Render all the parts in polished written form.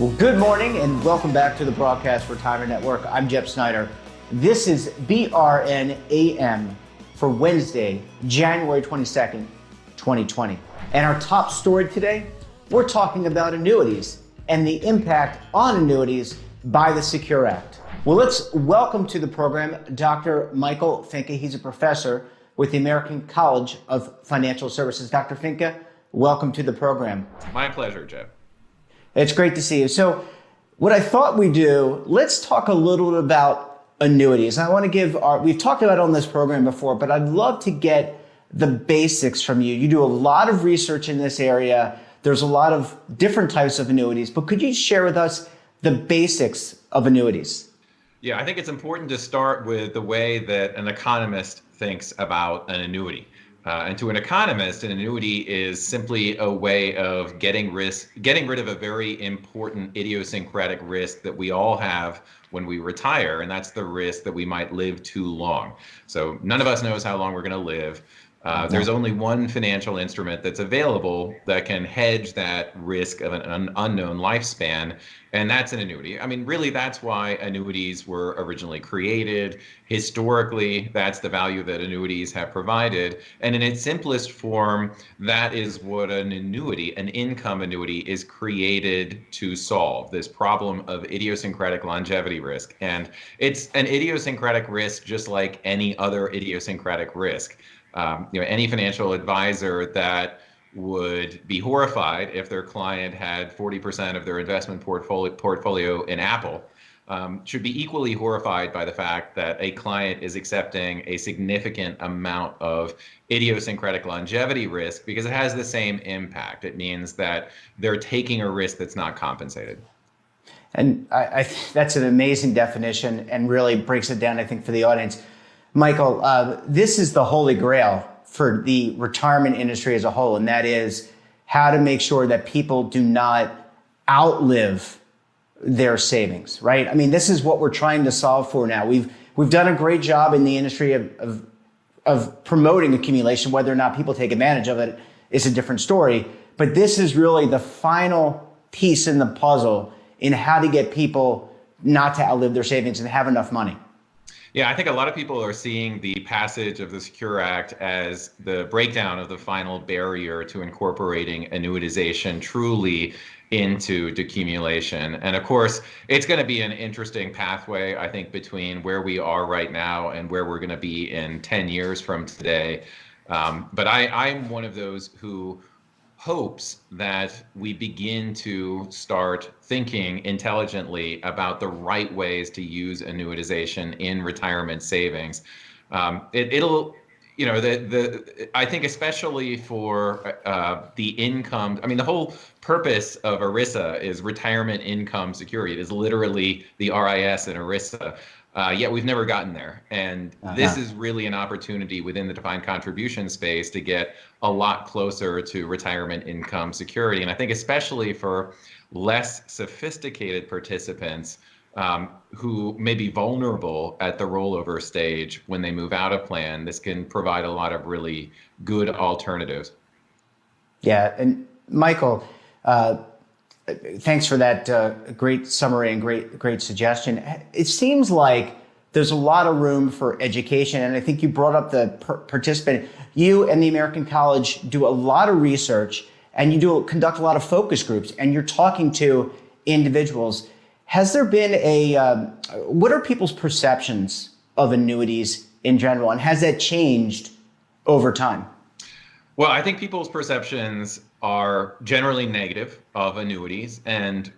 Well, good morning and welcome back to the Broadcast Retirement Network. I'm Jeff Snyder. This is BRN AM for Wednesday, January 22nd, 2020. And our top story today, we're talking about annuities and the impact on annuities by the Secure Act. Well, let's welcome to the program Dr. Michael Finke. He's a professor with the American College of Financial Services. Dr. Finke, welcome to the program. My pleasure, Jeff. It's great to see you. So what I thought we'd do, let's talk a little bit about annuities. I want to we've talked about it on this program before, but I'd love to get the basics from you. You do a lot of research in this area. There's a lot of different types of annuities, but could you share with us the basics of annuities? Yeah, I think it's important to start with the way that an economist thinks about an annuity. And to an economist, an annuity is simply a way of getting rid of a very important idiosyncratic risk that we all have when we retire, and that's the risk that we might live too long. So none of us knows how long we're going to live. There's only one financial instrument that's available that can hedge that risk of an unknown lifespan, and that's an annuity. I mean, really, that's why annuities were originally created. Historically, that's the value that annuities have provided. And in its simplest form, that is what an annuity, an income annuity, is created to solve, this problem of idiosyncratic longevity risk. And it's an idiosyncratic risk just like any other idiosyncratic risk. Any financial advisor that would be horrified if their client had 40% of their investment portfolio in Apple should be equally horrified by the fact that a client is accepting a significant amount of idiosyncratic longevity risk because it has the same impact. It means that they're taking a risk that's not compensated. And I that's an amazing definition and really breaks it down, I think, for the audience. Michael, this is the holy grail for the retirement industry as a whole, and that is how to make sure that people do not outlive their savings, right? I mean, this is what we're trying to solve for now. We've done a great job in the industry of promoting accumulation. Whether or not people take advantage of it is a different story. But this is really the final piece in the puzzle in how to get people not to outlive their savings and have enough money. Yeah, I think a lot of people are seeing the passage of the Secure Act as the breakdown of the final barrier to incorporating annuitization truly into decumulation. And of course, it's going to be an interesting pathway, I think, between where we are right now and where we're going to be in 10 years from today. But I'm one of those who hopes that we begin to start thinking intelligently about the right ways to use annuitization in retirement savings. It'll, I think especially for the income, I mean, the whole purpose of ERISA is retirement income security. It is literally the RIS in ERISA. Yet we've never gotten there. And this is really an opportunity within the defined contribution space to get a lot closer to retirement income security. And I think especially for less sophisticated participants who may be vulnerable at the rollover stage when they move out of plan, this can provide a lot of really good alternatives. Yeah, and Michael, thanks for that great summary and great suggestion. It seems like there's a lot of room for education, and I think you brought up the participant. You and the American College do a lot of research, and you conduct a lot of focus groups, and you're talking to individuals. Has there been what are people's perceptions of annuities in general, and has that changed over time? Well, I think people's perceptions are generally negative of annuities, and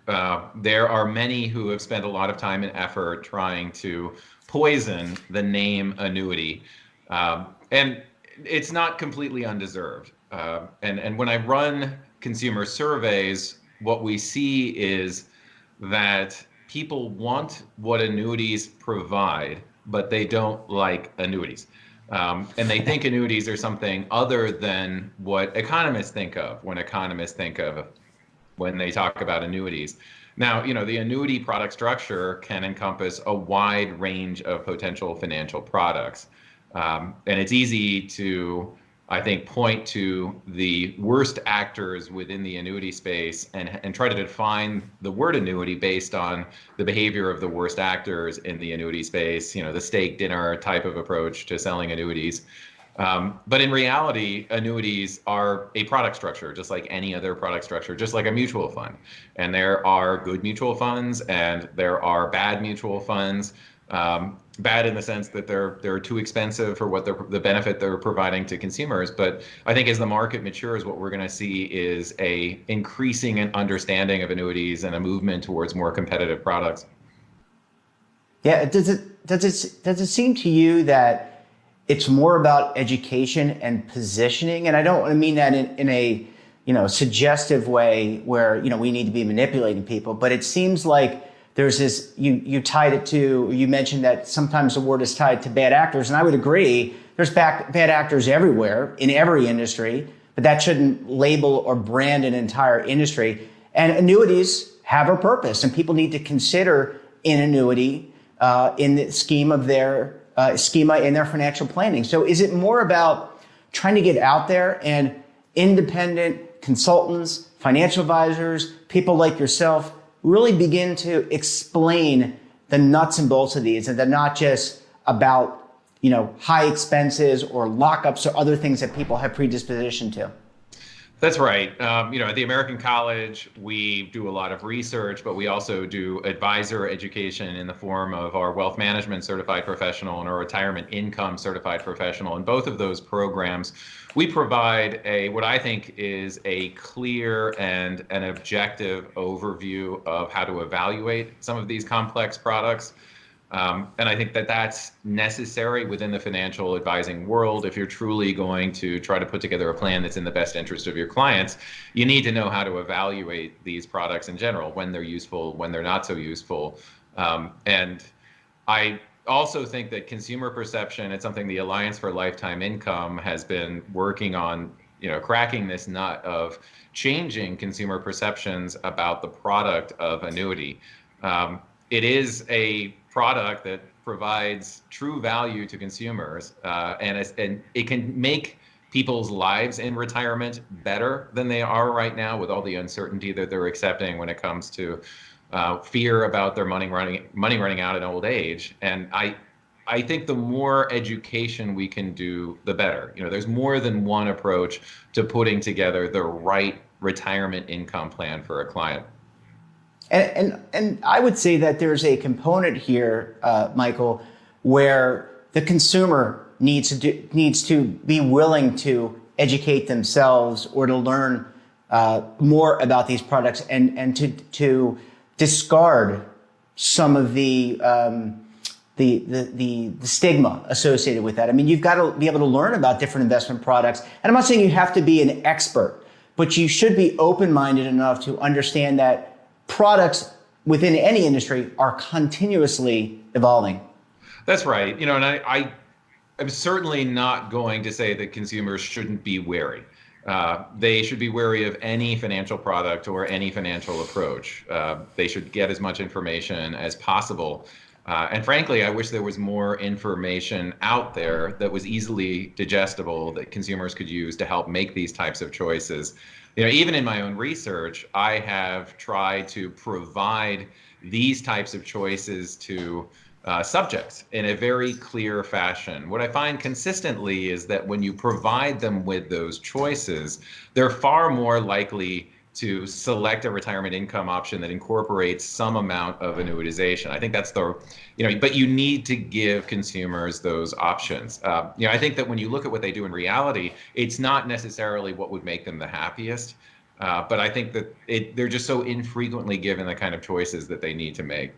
there are many who have spent a lot of time and effort trying to poison the name annuity, and it's not completely undeserved. And when I run consumer surveys, what we see is that people want what annuities provide, but they don't like annuities. And they think annuities are something other than what economists think of when they talk about annuities. Now, the annuity product structure can encompass a wide range of potential financial products. And it's easy to I think, point to the worst actors within the annuity space and try to define the word annuity based on the behavior of the worst actors in the annuity space, the steak dinner type of approach to selling annuities. But in reality, annuities are a product structure, just like any other product structure, just like a mutual fund. And there are good mutual funds and there are bad mutual funds. Bad in the sense that they're too expensive for what the benefit they're providing to consumers. But I think as the market matures, what we're going to see is a increasing understanding of annuities and a movement towards more competitive products. Yeah, does it seem to you that it's more about education and positioning? And I don't want to mean that in a suggestive way where we need to be manipulating people, but it seems like there's this, you tied it to, you mentioned that sometimes the word is tied to bad actors, and I would agree. There's bad actors everywhere in every industry, but that shouldn't label or brand an entire industry. And annuities have a purpose, and people need to consider an annuity in the scheme of their schema in their financial planning. So is it more about trying to get out there and independent consultants, financial advisors, people like yourself really begin to explain the nuts and bolts of these, and they're not just about high expenses or lockups or other things that people have predisposition to? That's right. At the American College, we do a lot of research, but we also do advisor education in the form of our wealth management certified professional and our retirement income certified professional. In both of those programs, we provide what I think is a clear and an objective overview of how to evaluate some of these complex products. And I think that that's necessary within the financial advising world. If you're truly going to try to put together a plan that's in the best interest of your clients, you need to know how to evaluate these products in general, when they're useful, when they're not so useful. And I also think that consumer perception, it's something the Alliance for Lifetime Income has been working on, cracking this nut of changing consumer perceptions about the product of annuity. It is a product that provides true value to consumers, and it can make people's lives in retirement better than they are right now, with all the uncertainty that they're accepting when it comes to fear about their money running out in old age. And I think the more education we can do, the better. There's more than one approach to putting together the right retirement income plan for a client. And I would say that there's a component here, Michael, where the consumer needs to be willing to educate themselves or to learn more about these products and to discard some of the stigma associated with that. I mean, you've got to be able to learn about different investment products. And I'm not saying you have to be an expert, but you should be open-minded enough to understand that products within any industry are continuously evolving. That's right. And I'm certainly not going to say that consumers shouldn't be wary. They should be wary of any financial product or any financial approach. They should get as much information as possible. And frankly, I wish there was more information out there that was easily digestible that consumers could use to help make these types of choices. Even in my own research, I have tried to provide these types of choices to subjects in a very clear fashion. What I find consistently is that when you provide them with those choices, they're far more likely to select a retirement income option that incorporates some amount of annuitization. I think that's but you need to give consumers those options. I think that when you look at what they do in reality, it's not necessarily what would make them the happiest, but I think that they're just so infrequently given the kind of choices that they need to make.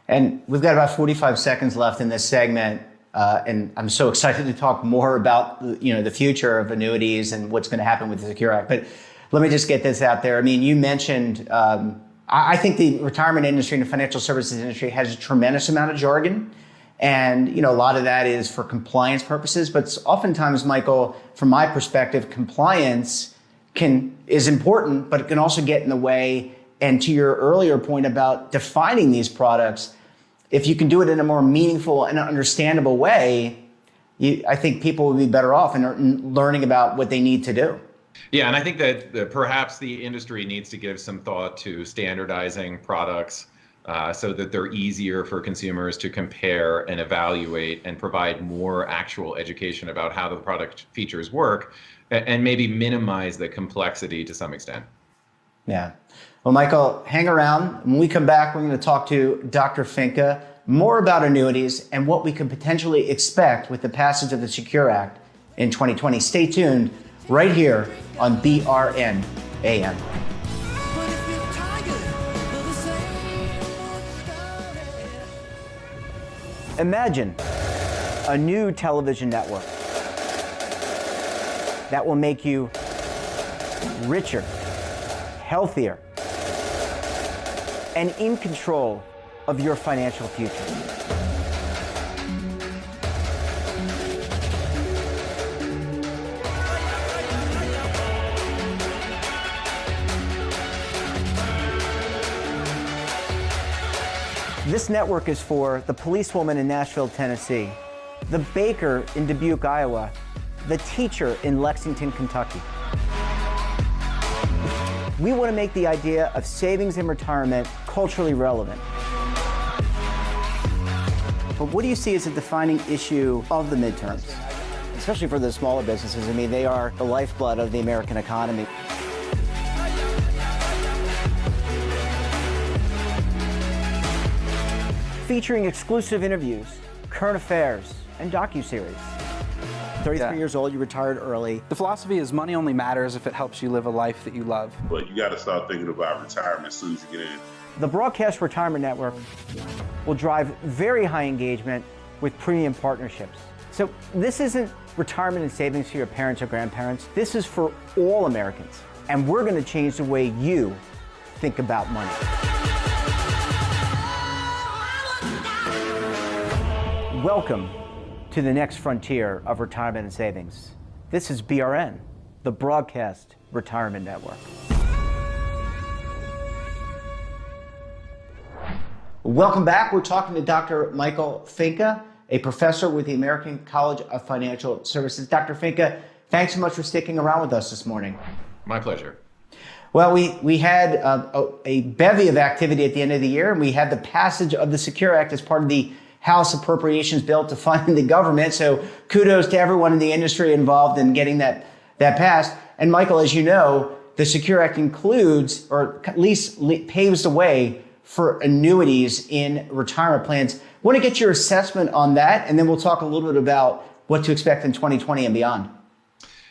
And we've got about 45 seconds left in this segment, and I'm so excited to talk more about the future of annuities and what's going to happen with the Secure Act. But let me just get this out there. I mean, you mentioned, I think the retirement industry and the financial services industry has a tremendous amount of jargon. And, a lot of that is for compliance purposes. But oftentimes, Michael, from my perspective, compliance is important, but it can also get in the way. And to your earlier point about defining these products, if you can do it in a more meaningful and understandable way, I think people would be better off in learning about what they need to do. Yeah, and I think that perhaps the industry needs to give some thought to standardizing products so that they're easier for consumers to compare and evaluate and provide more actual education about how the product features work and maybe minimize the complexity to some extent. Yeah. Well, Michael, hang around. When we come back, we're going to talk to Dr. Finke more about annuities and what we could potentially expect with the passage of the Secure Act in 2020. Stay tuned right here on BRN AM. Imagine a new television network that will make you richer, healthier, and in control of your financial future. This network is for the policewoman in Nashville, Tennessee, the baker in Dubuque, Iowa, the teacher in Lexington, Kentucky. We want to make the idea of savings and retirement culturally relevant. But what do you see as a defining issue of the midterms, especially for the smaller businesses? I mean, they are the lifeblood of the American economy. Featuring exclusive interviews, current affairs, and docuseries. 33 years old, you retired early. The philosophy is money only matters if it helps you live a life that you love. But you got to start thinking about retirement as soon as you get in. The Broadcast Retirement Network will drive very high engagement with premium partnerships. So this isn't retirement and savings for your parents or grandparents. This is for all Americans. And we're going to change the way you think about money. Welcome to the next frontier of retirement and savings. This is BRN, the Broadcast Retirement Network. Welcome back. We're talking to Dr. Michael Finke, a professor with the American College of Financial Services. Dr. Finke, thanks so much for sticking around with us this morning. My pleasure. Well, we had a bevy of activity at the end of the year, and we had the passage of the Secure Act as part of the House Appropriations Bill to fund the government. So kudos to everyone in the industry involved in getting that passed. And Michael, as you know, the Secure Act includes, or at least paves the way for annuities in retirement plans. I want to get your assessment on that, and then we'll talk a little bit about what to expect in 2020 and beyond.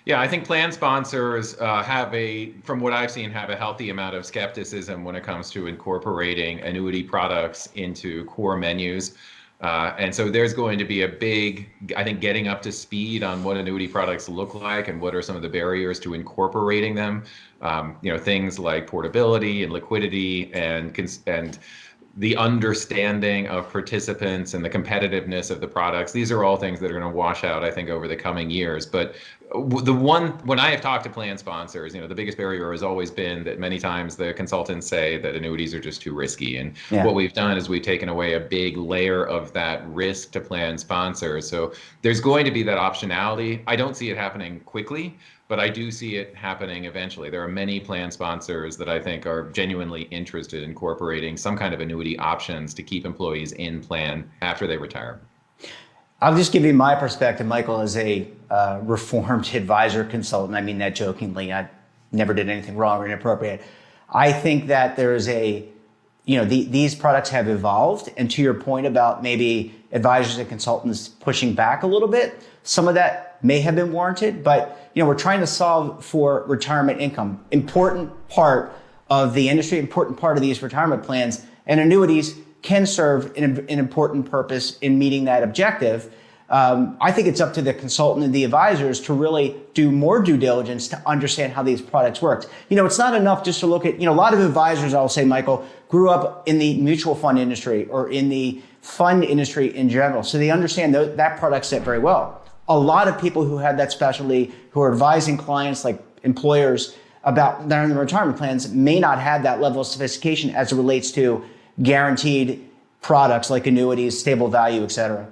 Yeah, I think plan sponsors from what I've seen, have a healthy amount of skepticism when it comes to incorporating annuity products into core menus. And so there's going to be a big, I think, getting up to speed on what annuity products look like and what are some of the barriers to incorporating them. Things like portability and liquidity and the understanding of participants and the competitiveness of the products. These are all things that are going to wash out, I think, over the coming years. But when I have talked to plan sponsors, the biggest barrier has always been that many times the consultants say that annuities are just too risky. And what we've done is we've taken away a big layer of that risk to plan sponsors. So there's going to be that optionality. I don't see it happening quickly, but I do see it happening eventually. There are many plan sponsors that I think are genuinely interested in incorporating some kind of annuity options to keep employees in plan after they retire. I'll just give you my perspective, Michael, as a reformed advisor consultant. I mean that jokingly. I never did anything wrong or inappropriate. I think that there is these products have evolved. And to your point about maybe advisors and consultants pushing back a little bit, some of that may have been warranted, but we're trying to solve for retirement income. Important part of the industry, important part of these retirement plans, and annuities can serve an important purpose in meeting that objective. I think it's up to the consultant and the advisors to really do more due diligence to understand how these products work. It's not enough just to look at, a lot of advisors, I'll say, Michael, grew up in the mutual fund industry or in the fund industry in general. So they understand that product set very well. A lot of people who have that specialty, who are advising clients like employers about their retirement plans, may not have that level of sophistication as it relates to guaranteed products like annuities, stable value, et cetera.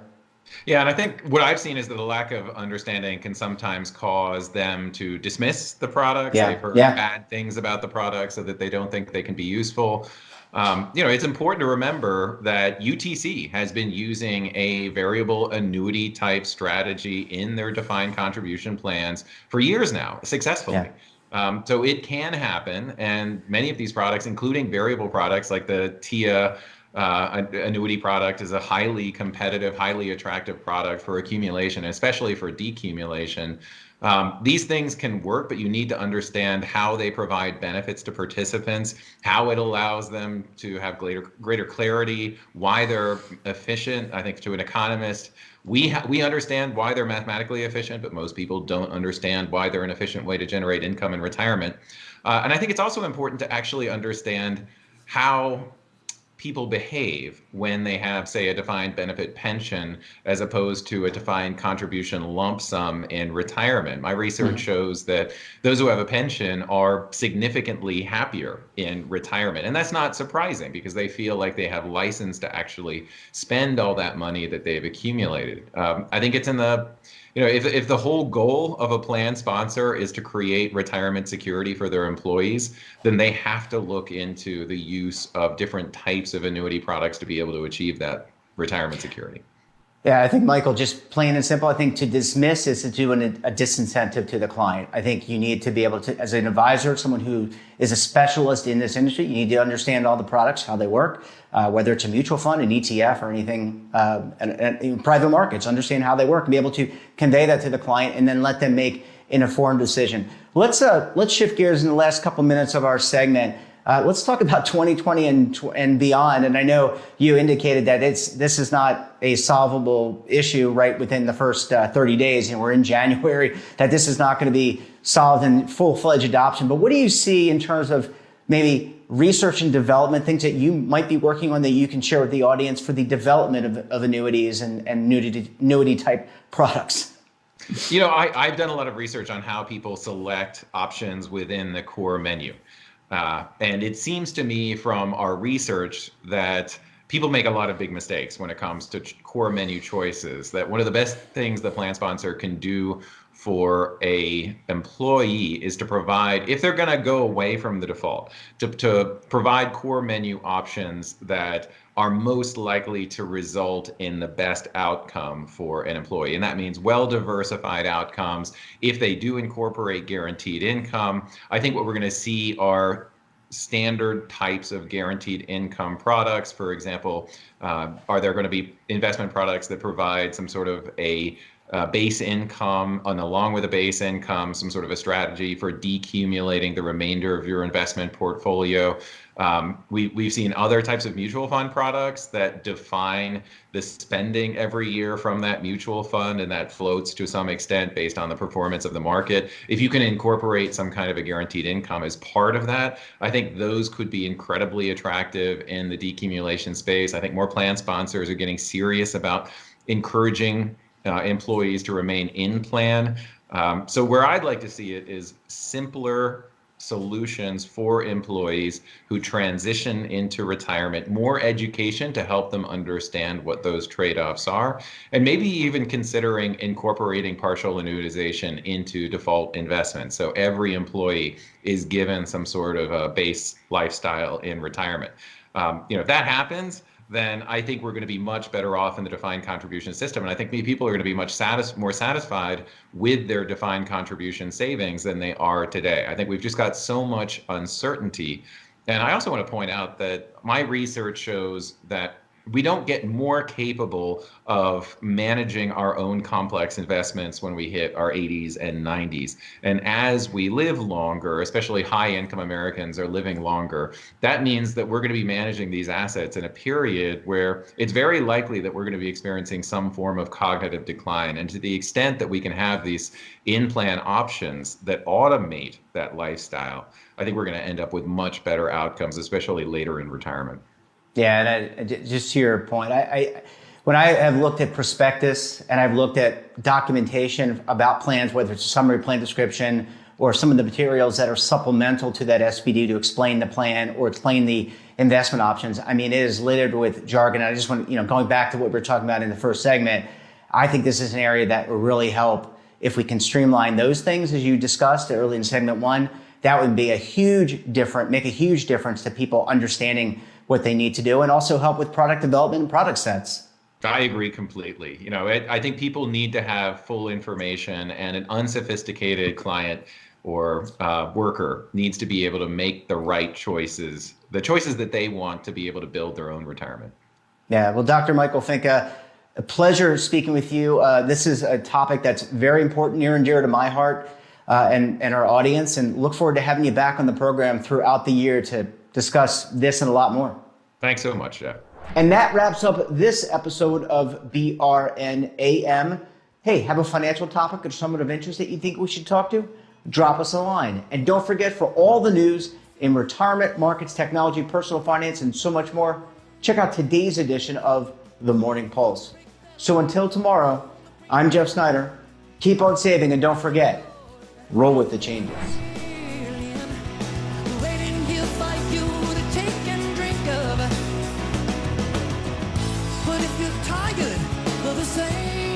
Yeah, and I think what I've seen is that the lack of understanding can sometimes cause them to dismiss the products. Yeah, They've heard yeah, bad things about the products so that they don't think they can be useful. It's important to remember that UTC has been using a variable annuity type strategy in their defined contribution plans for years now, yeah. successfully. So it can happen, and many of these products, including variable products like the TIA annuity product, is a highly competitive, highly attractive product for accumulation, especially for decumulation. These things can work, but you need to understand how they provide benefits to participants, how it allows them to have greater clarity, why they're efficient. I think to an economist, we understand why they're mathematically efficient, but most people don't understand why they're an efficient way to generate income in retirement. And I think it's also important to actually understand how people behave when they have, say, a defined benefit pension as opposed to a defined contribution lump sum in retirement. My research shows that those who have a pension are significantly happier in retirement. And that's not surprising because they feel like they have license to actually spend all that money that they've accumulated. I think it's in the if the whole goal of a plan sponsor is to create retirement security for their employees, then they have to look into the use of different types of annuity products to be able to achieve that retirement security. Yeah, I think, Michael, just plain and simple, I think to dismiss is to do a disincentive to the client. I think you need to be able to, as an advisor, someone who is a specialist in this industry, you need to understand all the products, how they work, whether it's a mutual fund, an ETF, or anything, and private markets, understand how they work and be able to convey that to the client and then let them make an informed decision. Let's shift gears in the last couple minutes of our segment. Let's talk about 2020 and beyond. And I know you indicated that this is not a solvable issue right within the first 30 days. We're in January, that this is not going to be solved in full-fledged adoption. But what do you see in terms of maybe research and development, things that you might be working on that you can share with the audience for the development of annuities and annuity type products? I've done a lot of research on how people select options within the core menu. And it seems to me from our research that people make a lot of big mistakes when it comes to core menu choices, that one of the best things the plan sponsor can do for a employee is to provide, if they're going to go away from the default, to provide core menu options that are most likely to result in the best outcome for an employee. And that means well-diversified outcomes. If they do incorporate guaranteed income, I think what we're going to see are standard types of guaranteed income products. For example, are there going to be investment products that provide some sort of a base income, and along with a base income, some sort of a strategy for decumulating the remainder of your investment portfolio? We've seen other types of mutual fund products that define the spending every year from that mutual fund, and that floats to some extent based on the performance of the market. If you can incorporate some kind of a guaranteed income as part of that, I think those could be incredibly attractive in the decumulation space. I think more plan sponsors are getting serious about encouraging employees to remain in plan. So where I'd like to see it is simpler solutions for employees who transition into retirement, more education to help them understand what those trade-offs are, and maybe even considering incorporating partial annuitization into default investments. So every employee is given some sort of a base lifestyle in retirement. If that happens, then I think we're going to be much better off in the defined contribution system. And I think people are going to be much more satisfied with their defined contribution savings than they are today. I think we've just got so much uncertainty. And I also want to point out that my research shows that we don't get more capable of managing our own complex investments when we hit our 80s and 90s. And as we live longer, especially high-income Americans are living longer, that means that we're going to be managing these assets in a period where it's very likely that we're going to be experiencing some form of cognitive decline. And to the extent that we can have these in-plan options that automate that lifestyle, I think we're going to end up with much better outcomes, especially later in retirement. Yeah, and just to your point, when I have looked at prospectus and I've looked at documentation about plans, whether it's a summary plan description or some of the materials that are supplemental to that SPD to explain the plan or explain the investment options, I mean, it is littered with jargon. I just want, going back to what we were talking about in the first segment, I think this is an area that will really help if we can streamline those things, as you discussed early in segment one. That would be make a huge difference to people understanding what they need to do, and also help with product development and product sets. I agree completely. I think people need to have full information, and an unsophisticated client or worker needs to be able to make the right choices, the choices that they want to be able to build their own retirement. Yeah, well, Dr. Michael Finca, a pleasure speaking with you. This is a topic that's very important, near and dear to my heart and our audience, and look forward to having you back on the program throughout the year to discuss this and a lot more. Thanks so much, Jeff. And that wraps up this episode of BRN AM. Hey, have a financial topic or someone of interest that you think we should talk to? Drop us a line. And don't forget, for all the news in retirement, markets, technology, personal finance, and so much more, check out today's edition of The Morning Pulse. So until tomorrow, I'm Jeff Snyder. Keep on saving, and don't forget, roll with the changes. Waiting here for you to take and drink of. But if you're tired of the same